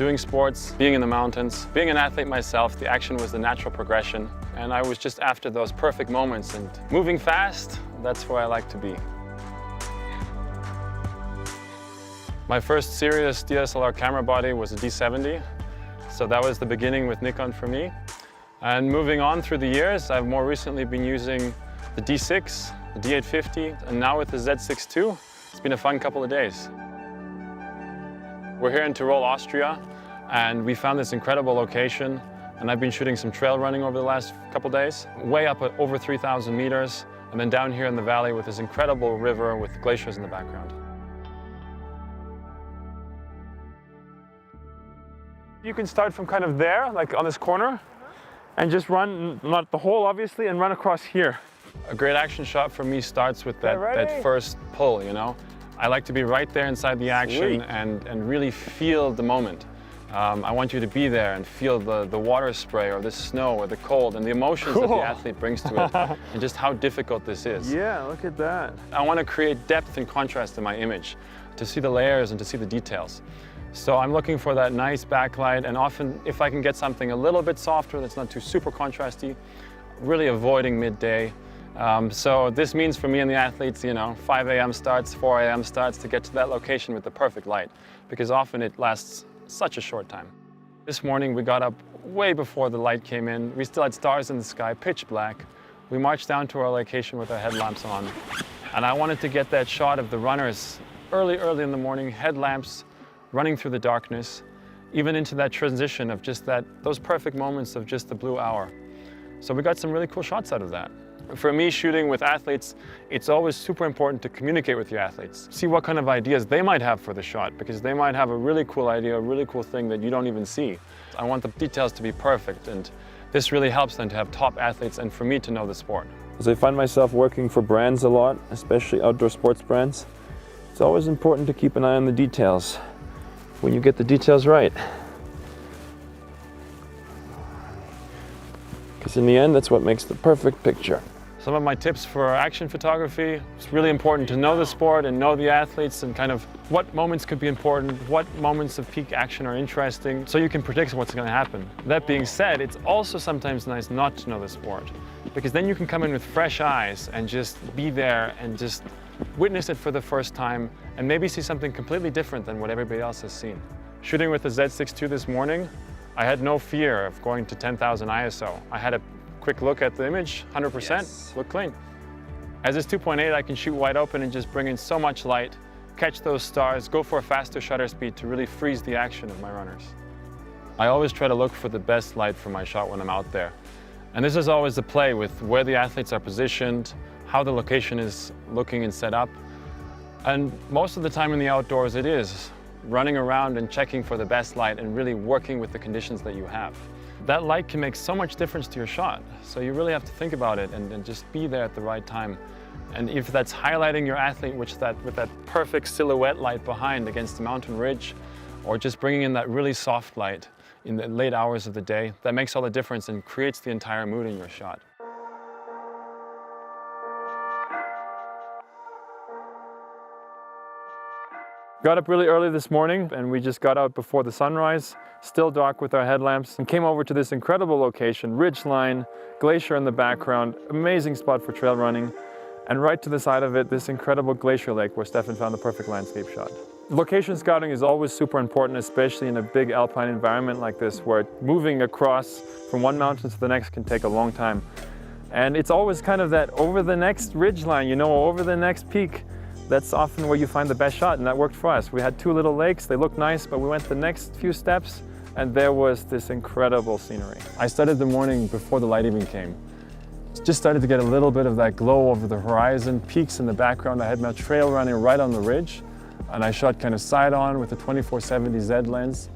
doing sports, being in the mountains. Being an athlete myself, the action was the natural progression, and I was just after those perfect moments, and moving fast, that's where I like to be. My first serious DSLR camera body was a D70, so that was the beginning with Nikon for me. And moving on through the years, I've more recently been using the D6, the D850, and now with the 𝐍★6 II. It's been a fun couple of days. We're here in Tyrol, Austria, and we found this incredible location, and I've been shooting some trail running over the last couple of days, way up at over 3,000 meters, and then down here in the valley with this incredible river with glaciers in the background. You can start from kind of there, like on this corner, and just run, not the hole obviously, and run across here. A great action shot for me starts with that first pull, you know? I like to be right there inside the action and really feel the moment. I want you to be there and feel the water spray or the snow or the cold and the emotions that the athlete brings to it and just how difficult this is. Yeah, look at that. I want to create depth and contrast in my image, to see the layers and to see the details. So I'm looking for that nice backlight, and often if I can get something a little bit softer that's not too super contrasty, really avoiding midday. So this means for me and the athletes, you know, 5 a.m. starts, 4 a.m. starts to get to that location with the perfect light, because often it lasts such a short time. This morning we got up way before the light came in. We still had stars in the sky, pitch black. We marched down to our location with our headlamps on, and I wanted to get that shot of the runners early in the morning, headlamps running through the darkness, even into that transition of just those perfect moments of just the blue hour. So we got some really cool shots out of that. For me, shooting with athletes, it's always super important to communicate with your athletes. See what kind of ideas they might have for the shot, because they might have a really cool idea, a really cool thing that you don't even see. I want the details to be perfect, and this really helps them to have top athletes and for me to know the sport. As I find myself working for brands a lot, especially outdoor sports brands, it's always important to keep an eye on the details. When you get the details right. Because in the end, that's what makes the perfect picture. Some of my tips for action photography, it's really important to know the sport and know the athletes and kind of what moments could be important, what moments of peak action are interesting, so you can predict what's going to happen. That being said, it's also sometimes nice not to know the sport, because then you can come in with fresh eyes and just be there and just witness it for the first time and maybe see something completely different than what everybody else has seen. Shooting with the 𝐍★6 II this morning, I had no fear of going to 10,000 ISO. I had a quick look at the image, 100%, looked clean. As this 2.8, I can shoot wide open and just bring in so much light, catch those stars, go for a faster shutter speed to really freeze the action of my runners. I always try to look for the best light for my shot when I'm out there. And this is always the play with where the athletes are positioned, how the location is looking and set up. And most of the time in the outdoors it is running around and checking for the best light and really working with the conditions that you have. That light can make so much difference to your shot, so you really have to think about it and just be there at the right time. And if that's highlighting your athlete with that perfect silhouette light behind against the mountain ridge, or just bringing in that really soft light in the late hours of the day, that makes all the difference and creates the entire mood in your shot. Got up really early this morning and we just got out before the sunrise, still dark with our headlamps, and came over to this incredible location, ridgeline, glacier in the background, amazing spot for trail running, and right to the side of it, this incredible glacier lake where Stefan found the perfect landscape shot. Location scouting is always super important, especially in a big alpine environment like this, where moving across from one mountain to the next can take a long time. And it's always kind of that over the next ridgeline, you know, over the next peak. That's often where you find the best shot, and that worked for us. We had two little lakes, they looked nice, but we went the next few steps and there was this incredible scenery. I started the morning before the light even came. Just started to get a little bit of that glow over the horizon, peaks in the background. I had my trail running right on the ridge, and I shot kind of side on with the 24-70 Z lens.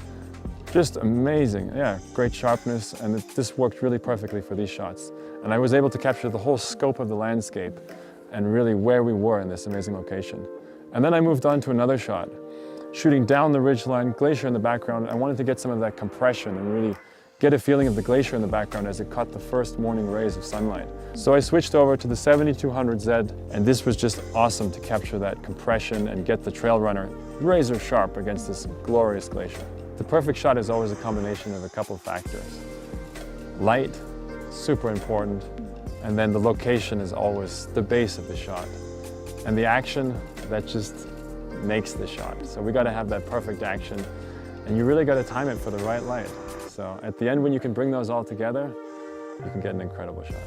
Just amazing, yeah, great sharpness, and this worked really perfectly for these shots. And I was able to capture the whole scope of the landscape and really where we were in this amazing location. And then I moved on to another shot, shooting down the ridgeline, glacier in the background. I wanted to get some of that compression and really get a feeling of the glacier in the background as it caught the first morning rays of sunlight. So I switched over to the 7200Z, and this was just awesome to capture that compression and get the trail runner razor sharp against this glorious glacier. The perfect shot is always a combination of a couple factors. Light, super important, and then the location is always the base of the shot. And the action, that just makes the shot. So we got to have that perfect action, and you really got to time it for the right light. So at the end, when you can bring those all together, you can get an incredible shot.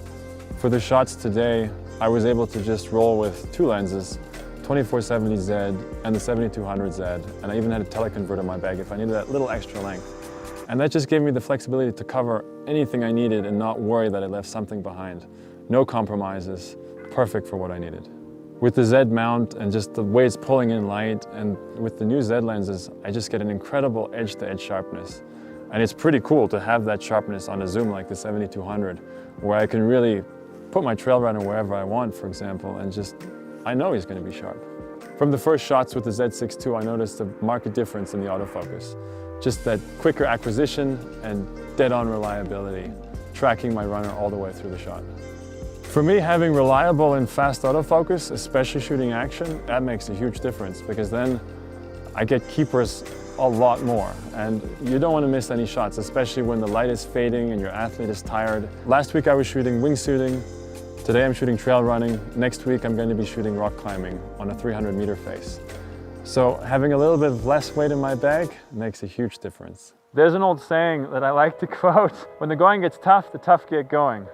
For the shots today, I was able to just roll with two lenses, 24-70Z and the 7200Z, and I even had a teleconverter in my bag if I needed that little extra length. And that just gave me the flexibility to cover anything I needed and not worry that I left something behind. No compromises, perfect for what I needed. With the Z mount and just the way it's pulling in light, and with the new Z lenses, I just get an incredible edge-to-edge sharpness. And it's pretty cool to have that sharpness on a zoom like the 7200, where I can really put my trail runner wherever I want, for example, and just, I know he's going to be sharp. From the first shots with the Z6 II, I noticed a marked difference in the autofocus. Just that quicker acquisition and dead-on reliability, tracking my runner all the way through the shot. For me, having reliable and fast autofocus, especially shooting action, that makes a huge difference, because then I get keepers a lot more, and you don't want to miss any shots, especially when the light is fading and your athlete is tired. Last week I was shooting wingsuiting, today I'm shooting trail running, next week I'm going to be shooting rock climbing on a 300-meter face. So having a little bit of less weight in my bag makes a huge difference. There's an old saying that I like to quote, when the going gets tough, the tough get going.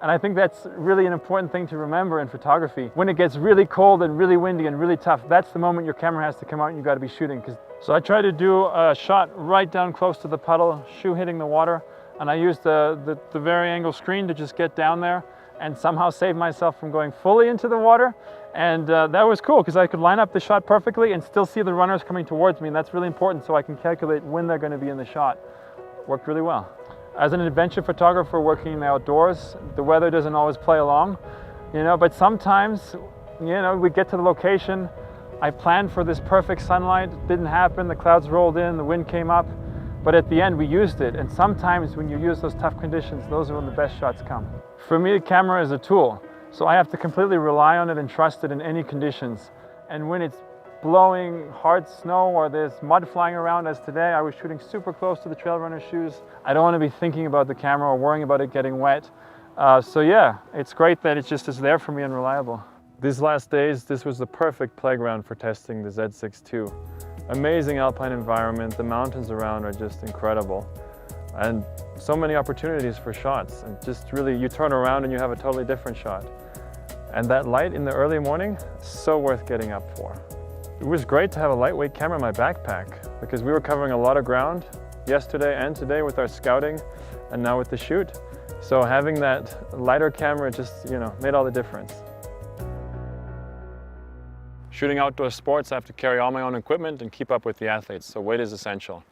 And I think that's really an important thing to remember in photography. When it gets really cold and really windy and really tough, that's the moment your camera has to come out and you've got to be shooting. So I try to do a shot right down close to the puddle, shoe hitting the water, and I use the vari-angle screen to just get down there and somehow save myself from going fully into the water. And that was cool because I could line up the shot perfectly and still see the runners coming towards me, and that's really important so I can calculate when they're going to be in the shot. Worked really well. As an adventure photographer working in the outdoors, the weather doesn't always play along, but sometimes, we get to the location, I planned for this perfect sunlight, it didn't happen, the clouds rolled in, the wind came up, but at the end we used it, and sometimes when you use those tough conditions, those are when the best shots come. For me, the camera is a tool, so I have to completely rely on it and trust it in any conditions. And when it's blowing hard snow or there's mud flying around, as today, I was shooting super close to the trail runner shoes. I don't want to be thinking about the camera or worrying about it getting wet. So yeah, it's great that it just is there for me and reliable. These last days, this was the perfect playground for testing the Z6 II. Amazing alpine environment, the mountains around are just incredible. And so many opportunities for shots. And just really, you turn around and you have a totally different shot. And that light in the early morning, so worth getting up for. It was great to have a lightweight camera in my backpack because we were covering a lot of ground yesterday and today with our scouting and now with the shoot. So having that lighter camera just, made all the difference. Shooting outdoor sports, I have to carry all my own equipment and keep up with the athletes, so weight is essential.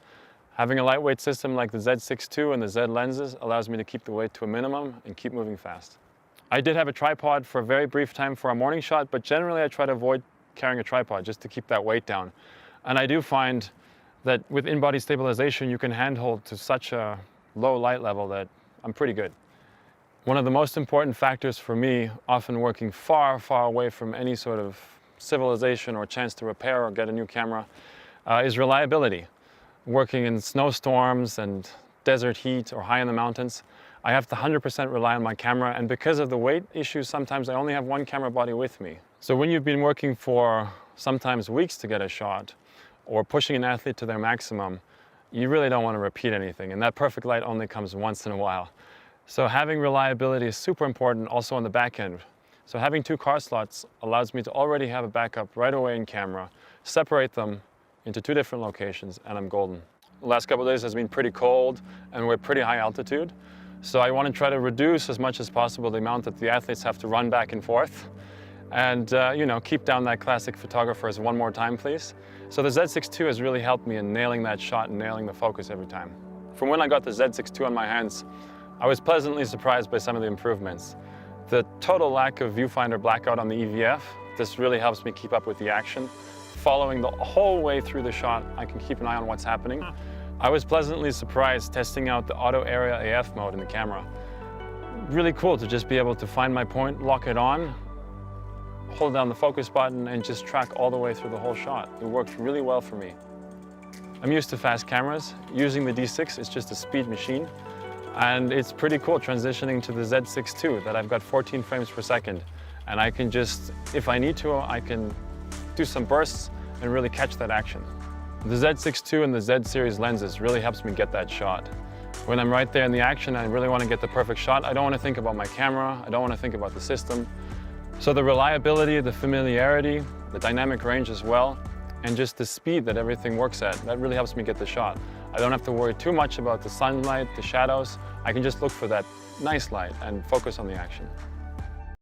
Having a lightweight system like the Z6 II and the Z lenses allows me to keep the weight to a minimum and keep moving fast. I did have a tripod for a very brief time for our morning shot, but generally I try to avoid carrying a tripod just to keep that weight down. And I do find that with in-body stabilization, you can handhold to such a low light level that I'm pretty good. One of the most important factors for me, often working far, far away from any sort of civilization or chance to repair or get a new camera, is reliability. Working in snowstorms and desert heat or high in the mountains, I have to 100% rely on my camera, and because of the weight issues, sometimes I only have one camera body with me. So when you've been working for sometimes weeks to get a shot, or pushing an athlete to their maximum, you really don't want to repeat anything, and that perfect light only comes once in a while. So having reliability is super important also on the back end. So having 2 car slots allows me to already have a backup right away in camera, separate them into 2 different locations, and I'm golden. The last couple of days has been pretty cold and we're pretty high altitude. So I want to try to reduce as much as possible the amount that the athletes have to run back and forth. And keep down that classic photographer's one more time, please. So the Z6 II has really helped me in nailing that shot and nailing the focus every time. From when I got the Z6 II on my hands, I was pleasantly surprised by some of the improvements. The total lack of viewfinder blackout on the EVF, this really helps me keep up with the action. Following the whole way through the shot, I can keep an eye on what's happening. I was pleasantly surprised testing out the auto area AF mode in the camera. Really cool to just be able to find my point, lock it on, hold down the focus button and just track all the way through the whole shot. It worked really well for me. I'm used to fast cameras. Using the D6 is just a speed machine. And it's pretty cool transitioning to the Z6 II that I've got 14 frames per second. And I can just, if I need to, I can do some bursts and really catch that action. The Z6 II and the Z series lenses really helps me get that shot. When I'm right there in the action, I really want to get the perfect shot. I don't want to think about my camera. I don't want to think about the system. So the reliability, the familiarity, the dynamic range as well, and just the speed that everything works at, that really helps me get the shot. I don't have to worry too much about the sunlight, the shadows. I can just look for that nice light and focus on the action.